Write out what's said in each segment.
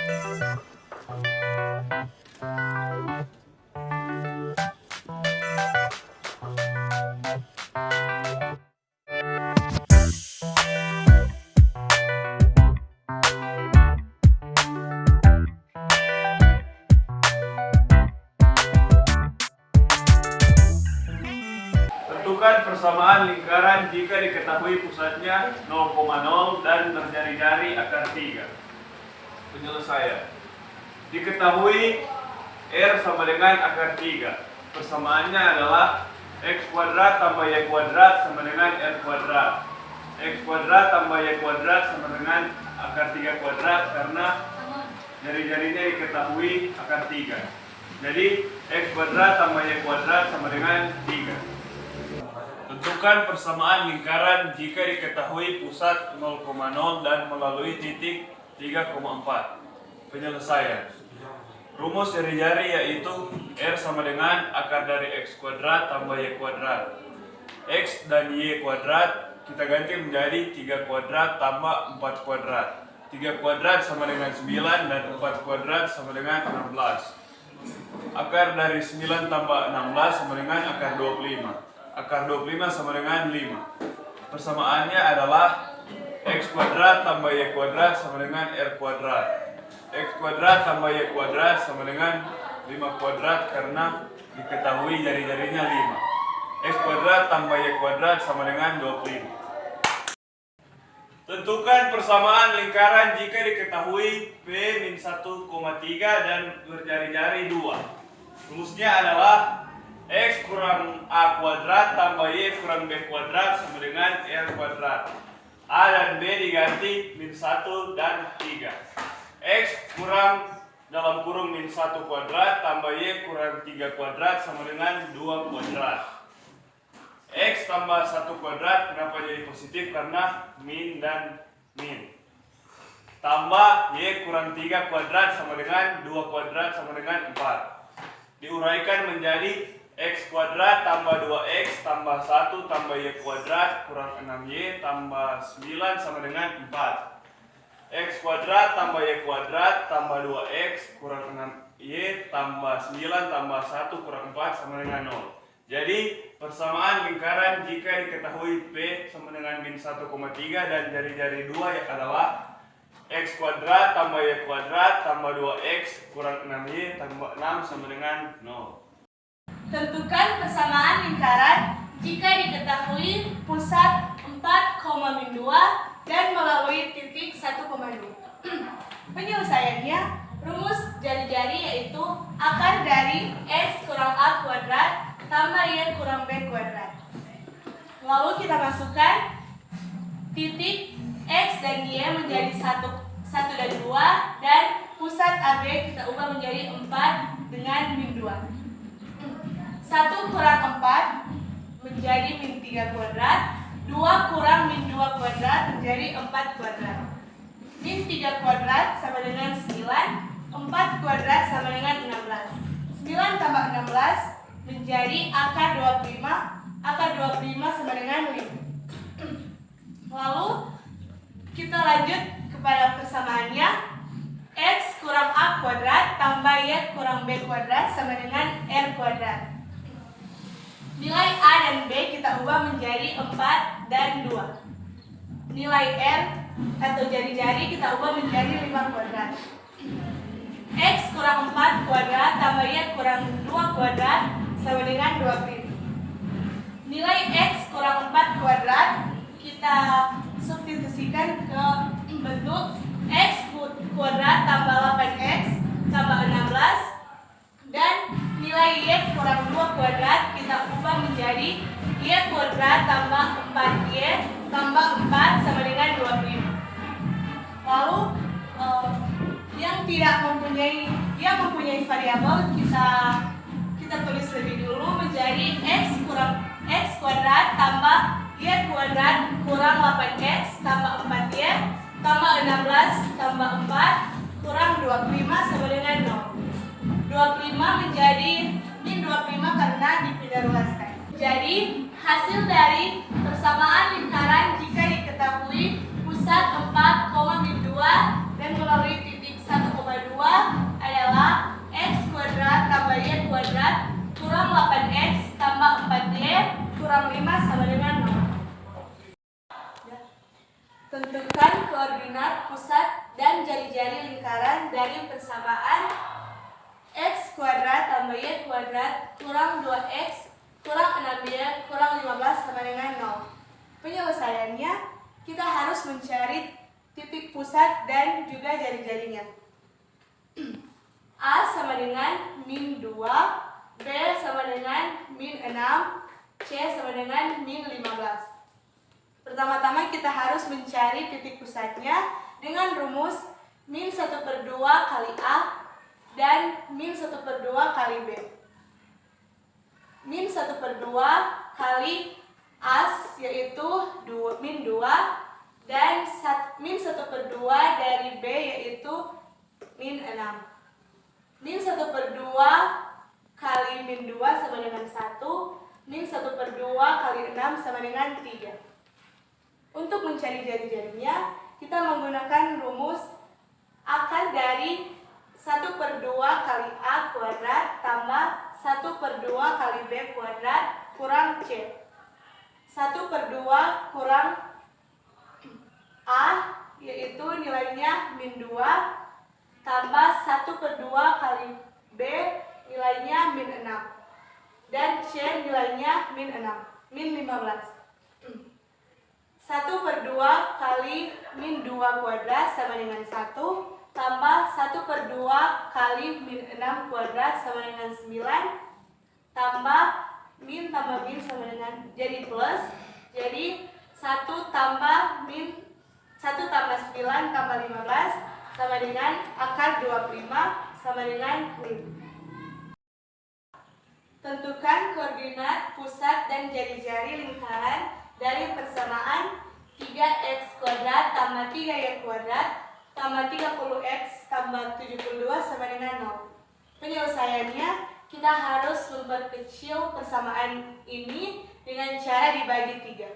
Tentukan persamaan lingkaran jika diketahui pusatnya 0,0 dan berjari-jari akar 3. Penyelesaian. Diketahui R sama dengan akar 3. Persamaannya adalah X kuadrat tambah Y kuadrat sama dengan R kuadrat. X kuadrat tambah Y kuadrat sama dengan akar 3 kuadrat karena jari-jarinya diketahui akar 3. Jadi X kuadrat tambah Y kuadrat sama dengan 3. Tentukan persamaan lingkaran jika diketahui pusat 0,0 dan melalui titik 3,4. Penyelesaian. Rumus jari-jari yaitu R sama dengan akar dari X kuadrat tambah Y kuadrat. X dan Y kuadrat kita ganti menjadi 3 kuadrat tambah 4 kuadrat. 3 kuadrat sama dengan 9 dan 4 kuadrat sama dengan 16. Akar dari 9 tambah 16 sama dengan akar 25. Akar 25 sama dengan 5. Persamaannya adalah X kuadrat tambah Y kuadrat sama dengan R kuadrat. X kuadrat tambah Y kuadrat sama dengan 5 kuadrat karena diketahui jari-jarinya 5. X kuadrat tambah Y kuadrat sama dengan 25. Tentukan persamaan lingkaran jika diketahui P min 1,3 dan berjari-jari 2. Rumusnya adalah X kurang A kuadrat tambah Y kurang B kuadrat sama dengan R kuadrat. A dan B diganti min 1 dan 3. X kurang dalam kurung min 1 kuadrat tambah Y kurang 3 kuadrat sama dengan 2 kuadrat. X tambah 1 kuadrat kenapa jadi positif? Karena min dan min. Tambah Y kurang 3 kuadrat sama dengan 2 kuadrat sama dengan 4. Diuraikan menjadi X kuadrat tambah 2X tambah 1 tambah Y kuadrat kurang 6Y tambah 9 sama dengan 4. X kuadrat tambah Y kuadrat tambah 2X kurang 6Y tambah 9 tambah 1 kurang 4 sama dengan 0. Jadi persamaan lingkaran jika diketahui P sama dengan min 1,3 dan jari-jari 2 adalah X kuadrat tambah Y kuadrat tambah 2X kurang 6Y tambah 6 sama dengan 0. Tentukan persamaan lingkaran jika diketahui pusat 4,2 dan melalui titik 1,2. Penyelesaiannya, rumus jari-jari yaitu akar dari X kurang A kuadrat tambah Y kurang B kuadrat. Lalu kita masukkan titik X dan Y menjadi 1 dan 2 dan pusat AB kita ubah menjadi 4 dengan min 2. 1 kurang 4 menjadi min 3 kuadrat, 2 kurang min 2 kuadrat menjadi 4 kuadrat. Min 3 kuadrat sama dengan 9, 4 kuadrat sama dengan 16. 9 tambah 16 menjadi akar 25, akar 25 sama dengan 5. Lalu kita lanjut kepada persamaannya. X kurang A kuadrat tambah Y kurang B kuadrat sama dengan R kuadrat. Nilai A dan B kita ubah menjadi 4 dan 2. Nilai R atau jari-jari kita ubah menjadi 5 kuadrat. X kurang 4 kuadrat tambah Y kurang 2 kuadrat sama dengan 25. Nilai X kurang 4 kuadrat kita substitusikan ke bentuk X kuadrat tambah 8X tambah 16 dan nilai Y kurang 2 kuadrat kita ubah menjadi Y kuadrat tambah 4Y tambah 4 sama dengan 25. Lalu yang mempunyai variabel kita tulis lebih dulu menjadi X kuadrat tambah Y kuadrat kurang 8X tambah 4Y tambah 16 tambah 4 kurang 25 sama dengan 0. 25 menjadi min 25 karena dipindah ruaskan. Jadi hasil dari persamaan lingkaran jika diketahui pusat 4,2 dan melalui titik 1,2 jari-jari lingkaran dari persamaan x kuadrat tambah y kuadrat kurang 2x kurang 6y kurang 15 sama dengan 0. Penyelesaiannya, kita harus mencari titik pusat dan juga jari-jarinya. A sama dengan min 2, B sama dengan min 6, C sama dengan min 15. Pertama-tama kita harus mencari titik pusatnya dengan rumus min 1/2 kali A dan min 1/2 kali B. Min 1/2 kali A yaitu min 2 dan min 1/2 dari B yaitu min 6. Min 1/2 kali min 2 sama dengan 1, min 1/2 kali 6 sama dengan 3. Untuk mencari jari-jarinya, kita menggunakan rumus akar dari 1/2 kali A kuadrat tambah 1/2 kali B kuadrat kurang C. 1/2 kurang A yaitu nilainya min 2 tambah 1/2 kali B nilainya min 6 dan C nilainya min 15. 1/2 kali min 2 kuadrat sama dengan 1 tambah 1/2 kali min 6 kuadrat sama dengan 9 tambah min sama dengan jadi plus, jadi 1 tambah 9 tambah 15 sama dengan akar 25 sama dengan min. Tentukan koordinat pusat dan jari-jari lingkaran dari persamaan 3x kuadrat tambah 3y kuadrat tambah 30x tambah 72 sama dengan 0. Penyelesaiannya, kita harus memperkecil persamaan ini dengan cara dibagi 3.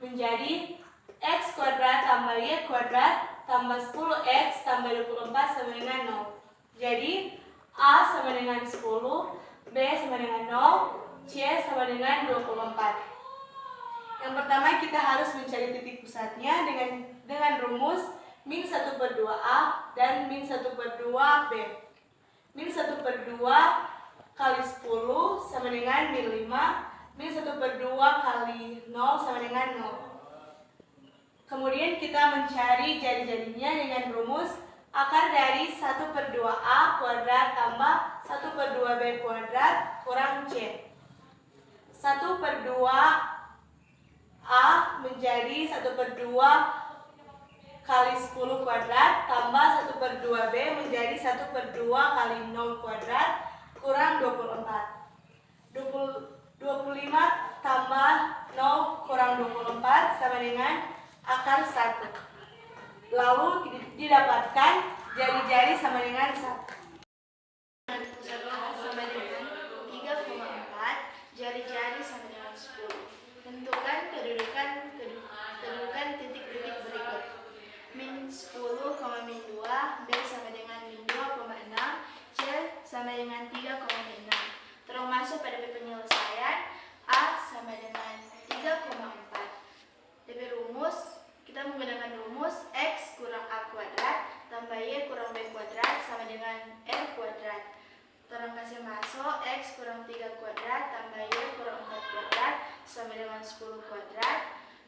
Menjadi x kuadrat tambah y kuadrat tambah 10x tambah 24 sama dengan 0. Jadi, A sama dengan 10, B sama dengan 0, C sama dengan 24. Yang pertama kita harus mencari titik pusatnya dengan rumus min 1/2 A dan min 1/2 B. Min 1/2 kali 10 sama dengan min 5, min 1/2 kali 0 sama dengan 0. Kemudian kita mencari jari-jarinya dengan rumus akar dari 1/2 A kuadrat tambah 1/2 B kuadrat kurang C. 1/2 A menjadi 1/2 kali 10 kuadrat tambah 1/2 B menjadi 1/2 kali 0 kuadrat kurang 24. 25 tambah 0 kurang 24 sama dengan akar 1. Lalu didapatkan jari-jari sama dengan 1. Sama dengan 3,4, jari-jari sama dengan 10. Tentukan kedudukan titik-titik berikut. Min 10, min 2, B sama dengan min 2,6, C sama dengan 3,6. Termasuk pada penyelesaian A sama dengan 3,4. DP rumus, kita menggunakan rumus X kurang A kuadrat tambah Y kurang B kuadrat sama dengan R kuadrat. Terang kasih masuk X kurang 3 kuadrat tambah Y kurang 4 kuadrat sama dengan 10 kuadrat.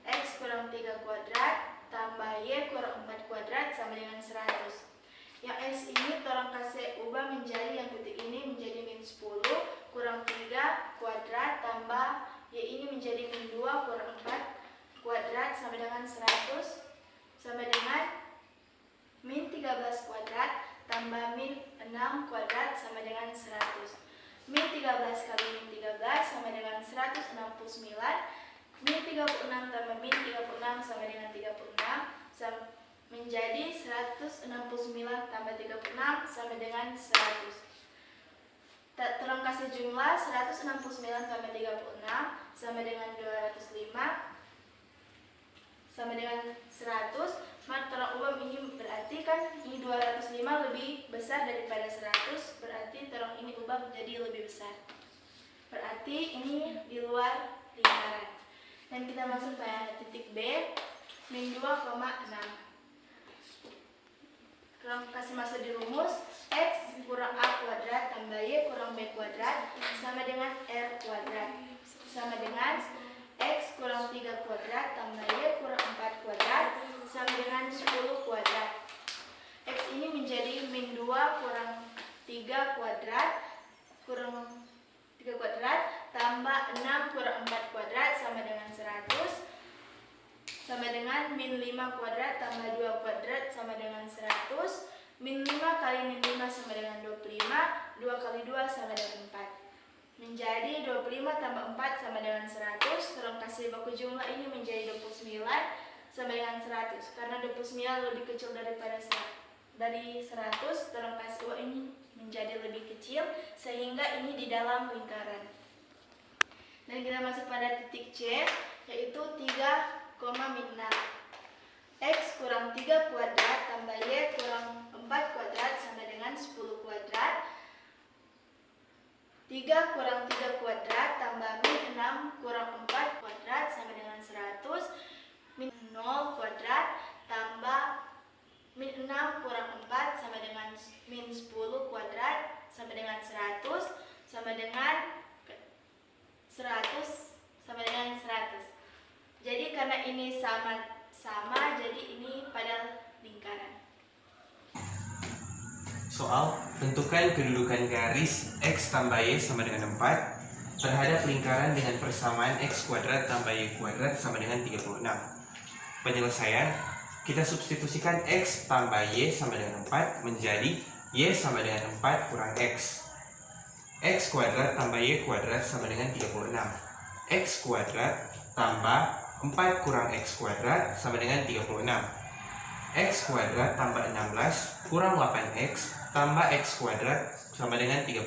X kurang 3 kuadrat tambah Y kurang 4 kuadrat sama dengan 100. Yang X ini terang kasih ubah menjadi yang titik ini menjadi min 10 kurang 3 kuadrat tambah Y ini menjadi min 2 kurang 4 kuadrat sama dengan 100 sama dengan min 13 kuadrat tambah min 6 kuadrat sama dengan 100. Min 13 kali min 13 sama dengan 169. Min 36 tambah min 36 sama dengan 36 menjadi 169 tambah 36 sama dengan 100. Terang kasih jumlah 169 tambah 36 sama dengan 205 sama dengan 100. Maka terang ubah ini berarti kan ini 205 lebih besar daripada 100, berarti terang ini ubah menjadi lebih besar. Berarti ini di luar lingkaran. Dan kita masuk pada titik B, min 2,6. Terus kasih masuk di rumus, X kurang A kuadrat tambah Y kurang B kuadrat sama dengan R kuadrat. Sama dengan X kurang 3 kuadrat tambah Y kurang 4 kuadrat sama dengan 10 kuadrat. X ini menjadi min 2 kurang 3 kuadrat tambah 6 kurang 4 kuadrat sama dengan 100 sama dengan min 5 kuadrat tambah 2 kuadrat sama dengan 100. Min 5 kali min 5 sama dengan 25, 2 kali 2 sama dengan 4. Menjadi 25 tambah 4 sama dengan 100. Terus kasih baku jumlah ini menjadi 29 sama dengan 100. Karena 29 lebih kecil daripada 100, terus kasih ini menjadi lebih kecil sehingga ini di dalam lingkaran. Dan kita masuk pada titik C, yaitu 3, min 6. X kurang 3 kuadrat tambah Y kurang 4 kuadrat sama dengan 10 kuadrat. 3 kurang 3 kuadrat tambah min 6 kurang 4 kuadrat sama dengan 100. Min 0 kuadrat tambah min 6 kurang 4 sama dengan min 10 kuadrat sama dengan 100 sama dengan 100. Jadi karena ini sama, jadi ini pada lingkaran. Soal, tentukan kedudukan garis X tambah Y sama dengan 4 terhadap lingkaran dengan persamaan X kuadrat tambah Y kuadrat sama dengan 36. Penyelesaian, kita substitusikan X tambah Y sama dengan 4 menjadi Y sama dengan 4 kurang X. X kuadrat tambah Y kuadrat sama dengan 36. X kuadrat tambah 4 kurang X kuadrat sama dengan 36. X kuadrat tambah 16 kurang 8X tambah X kuadrat sama dengan 36.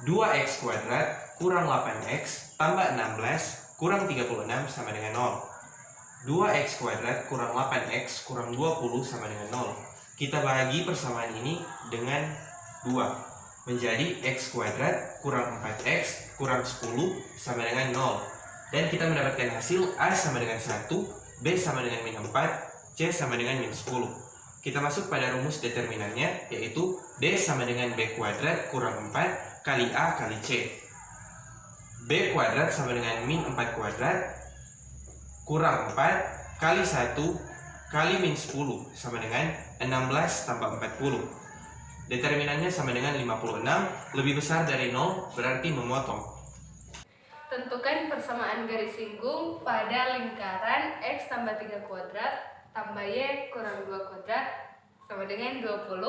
2X kuadrat kurang 8X tambah 16 kurang 36 sama dengan 0. 2X kuadrat kurang 8X kurang 20 sama dengan 0. Kita bagi persamaan ini dengan 2 menjadi X kuadrat kurang 4X kurang 10 sama dengan 0. Dan kita mendapatkan hasil A sama dengan 1, B sama dengan min 4, C sama dengan min 10. Kita masuk pada rumus determinannya, yaitu D sama dengan B kuadrat kurang 4 kali A kali C. B kuadrat sama dengan min 4 kuadrat kurang 4 kali 1 kali min 10 sama dengan 16 tambah 40. Determinannya sama dengan 56, lebih besar dari 0 berarti memotong. Tentukan persamaan garis singgung pada lingkaran X tambah 3 kuadrat tambah Y kurang 2 kuadrat sama dengan 20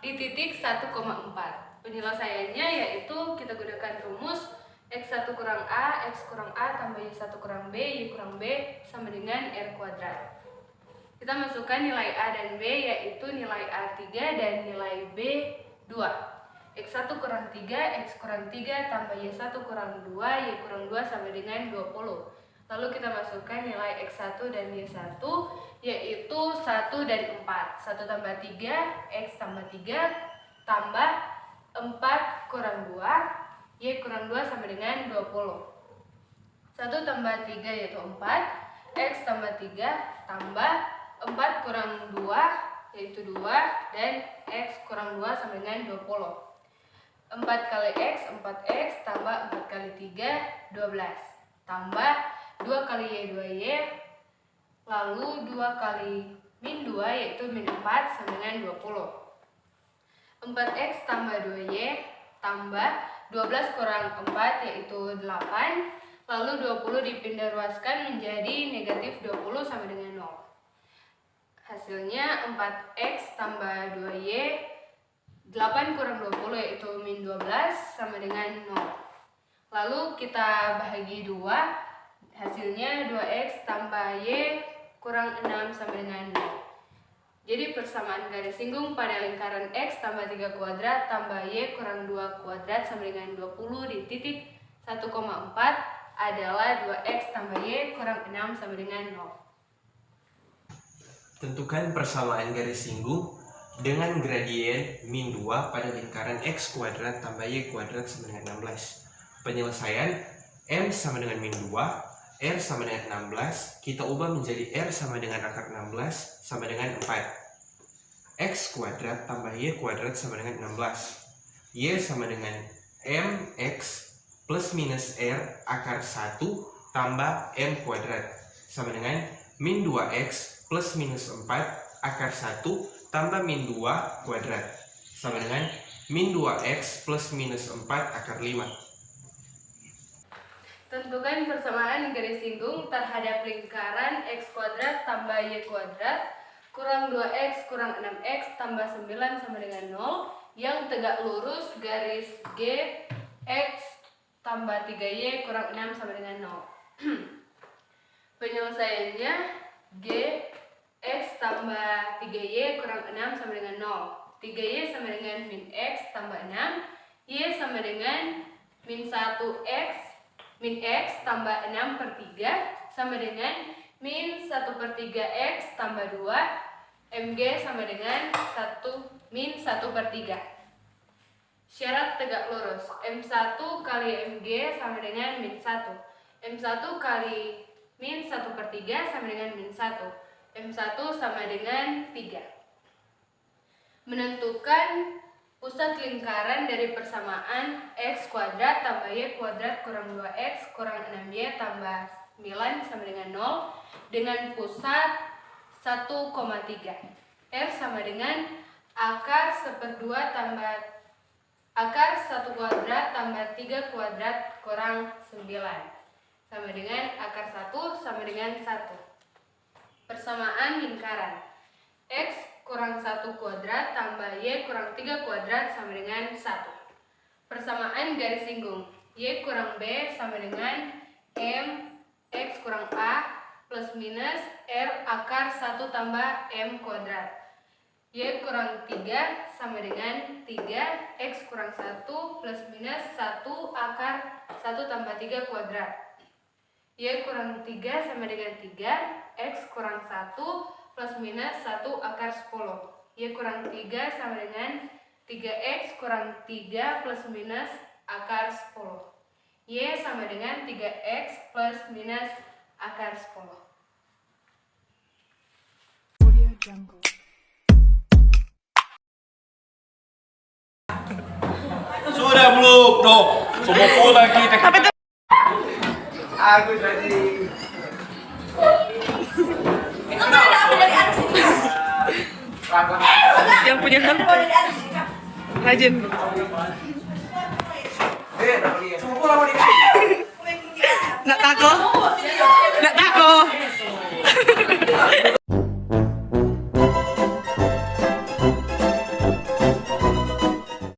di titik 1,4. Penyelesaiannya yaitu kita gunakan rumus X1 kurang A, X kurang A tambah Y1 kurang B, Y kurang B sama dengan R kuadrat. Kita masukkan nilai A dan B, yaitu nilai A3 dan nilai B2. X1 kurang 3, X kurang 3 tambah Y1 kurang 2, Y kurang 2 sama dengan 20. Lalu kita masukkan nilai X1 dan Y1, yaitu 1 dan 4. 1 tambah 3, X tambah 3 tambah 4 kurang 2, Y kurang 2 sama dengan 20. 1 tambah 3 yaitu 4, X tambah 3 tambah 4 kurang 2 yaitu 2, dan X kurang 2 sama dengan 20. 4 kali X, 4X, tambah 4 kali 3, 12. Tambah 2 kali Y, 2Y, lalu 2 kali min 2, yaitu min 4, sama dengan 20. 4X tambah 2Y, tambah 12 kurang 4, yaitu 8. Lalu 20 dipindah ruaskan menjadi negatif 20 sama dengan 0. Hasilnya 4X tambah 2Y, 8 kurang 20 yaitu min 12 sama dengan 0. Lalu kita bahagi 2, hasilnya 2X tambah Y kurang 6 sama dengan 0. Jadi persamaan garis singgung pada lingkaran X tambah 3 kuadrat tambah Y kurang 2 kuadrat sama dengan 20 di titik 1,4 adalah 2X tambah Y kurang 6 sama dengan 0. Tentukan persamaan garis singgung dengan gradien min 2 pada lingkaran X kuadrat tambah Y kuadrat sama dengan 16. Penyelesaian, M sama dengan min 2, R sama dengan 16, kita ubah menjadi R sama dengan akar 16 sama dengan 4. X X kuadrat tambah Y kuadrat sama dengan 16. Y sama dengan MX plus minus R akar 1 tambah M kuadrat sama dengan min 2X plus minus 4 akar 1 tambah min 2 kuadrat sama dengan min 2X plus minus 4 akar 5. Tentukan persamaan garis singgung terhadap lingkaran X kuadrat tambah Y kuadrat kurang 2X kurang 6X tambah 9 sama dengan 0 yang tegak lurus garis G X tambah 3Y kurang 6 sama dengan 0. Penyelesaiannya G X tambah 3Y kurang 6 sama dengan 0. 3Y sama dengan min X tambah 6. Y sama dengan min 1X min X tambah 6 per 3 sama dengan min 1 per 3X tambah 2. MG sama dengan min 1 per 3. Syarat tegak lurus. M1 kali MG sama dengan min 1. M1 kali min 1 per 3 sama dengan min 1. M1 sama dengan 3. Menentukan pusat lingkaran dari persamaan X kuadrat tambah Y kuadrat kurang 2X kurang 6Y tambah 9 sama dengan 0 dengan pusat 1,3. R sama dengan akar 1/2 tambah akar 1 kuadrat tambah 3 kuadrat kurang 9 sama dengan akar 1 sama dengan 1. Persamaan lingkaran X kurang 1 kuadrat tambah Y kurang 3 kuadrat sama dengan 1. Persamaan garis singgung Y kurang B sama dengan M X kurang A plus minus R akar 1 tambah M kuadrat. Y kurang 3 sama dengan 3 X kurang 1 plus minus 1 akar 1 tambah 3 kuadrat. Y kurang 3 sama dengan 3 X kurang 1 plus minus 1 akar 10. Y kurang 3 sama dengan 3X kurang 3 plus minus akar 10. Y sama dengan 3X plus minus akar 10. Sudah belum? Dok, semua pula kita. Aku tadi. Yang punya HP rajin. Nggak takut.